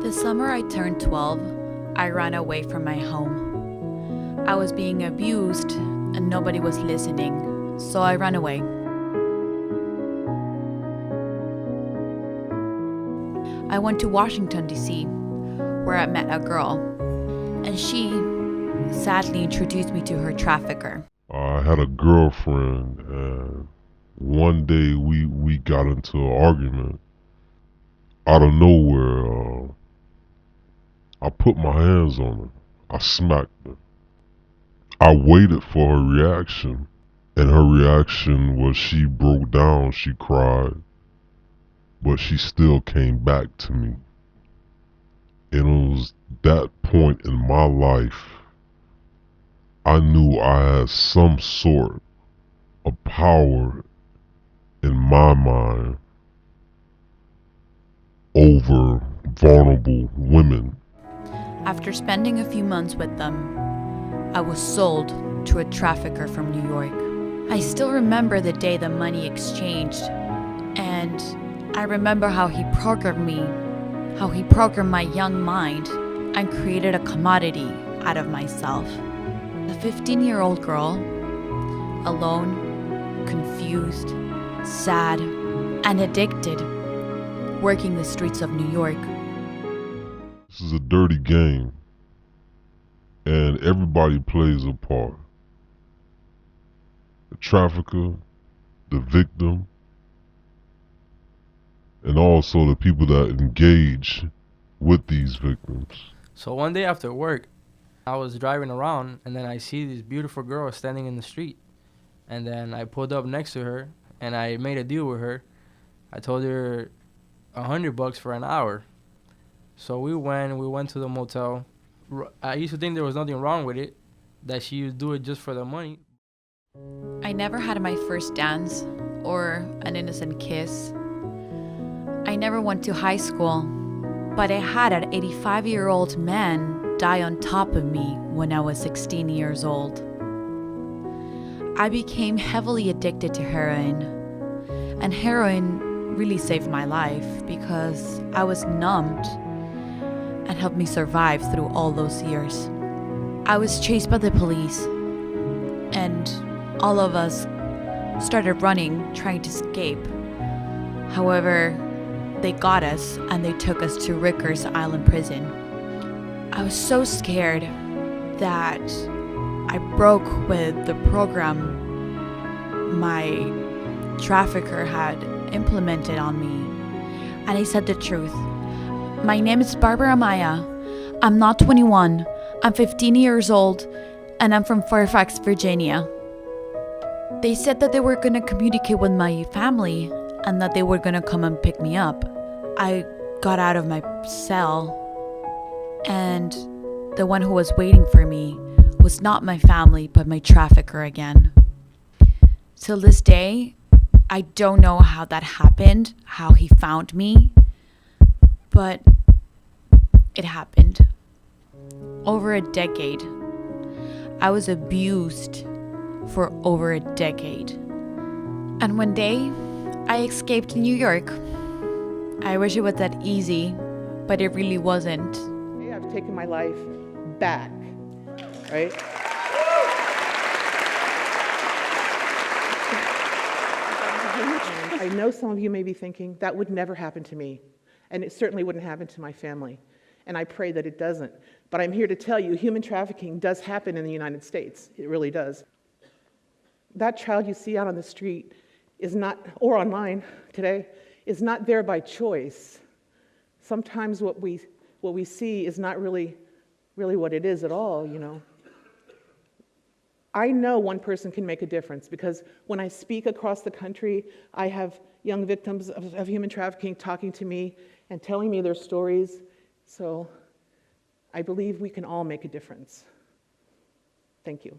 The summer I turned 12, I ran away from my home. I was being abused and nobody was listening, so I ran away. I went to Washington, D.C., where I met a girl, and she sadly introduced me to her trafficker. I had a girlfriend, and one day we got into an argument. Out of nowhere, I put my hands on her. I smacked her. I waited for her reaction, and her reaction was she broke down, she cried, but she still came back to me. And it was that point in my life I knew I had some sort of power in my mind over vulnerable women. After spending a few months with them, I was sold to a trafficker from New York. I still remember the day the money exchanged, and I remember how he programmed me, how he programmed my young mind and created a commodity out of myself. A 15-year-old girl, alone, confused, sad, and addicted, working the streets of New York. This is a dirty game, and everybody plays a part. The trafficker, the victim, and also the people that engage with these victims. So one day after work, I was driving around, and then I see this beautiful girl standing in the street. And then I pulled up next to her, and I made a deal with her. I told her $100 for an hour. So we went to the motel. I used to think there was nothing wrong with it, that she would do it just for the money. I never had my first dance or an innocent kiss. I never went to high school, but I had an 85-year-old man die on top of me when I was 16 years old. I became heavily addicted to heroin, and heroin really saved my life because I was numbed and helped me survive through all those years. I was chased by the police, and all of us started running, trying to escape. However, they got us and they took us to Rikers Island prison. I was so scared that I broke with the program my trafficker had implemented on me, and I said the truth. My name is Barbara Amaya. I'm not 21. I'm 15 years old, and I'm from Fairfax, Virginia. They said that they were going to communicate with my family and that they were going to come and pick me up. I got out of my cell, and the one who was waiting for me was not my family, but my trafficker again. Till this day, I don't know how that happened, how he found me, but it happened. Over a decade. I was abused for over a decade. And one day, I escaped New York. I wish it was that easy, but it really wasn't. I've taken my life back, right? I know some of you may be thinking, that would never happen to me, and it certainly wouldn't happen to my family, and I pray that it doesn't. But I'm here to tell you, human trafficking does happen in the United States. It really does. That child you see out on the street is not, or online today, is not there by choice. Sometimes what we see is not really what it is at all, you know. I know one person can make a difference because when I speak across the country, I have young victims of human trafficking talking to me and telling me their stories. So I believe we can all make a difference. Thank you.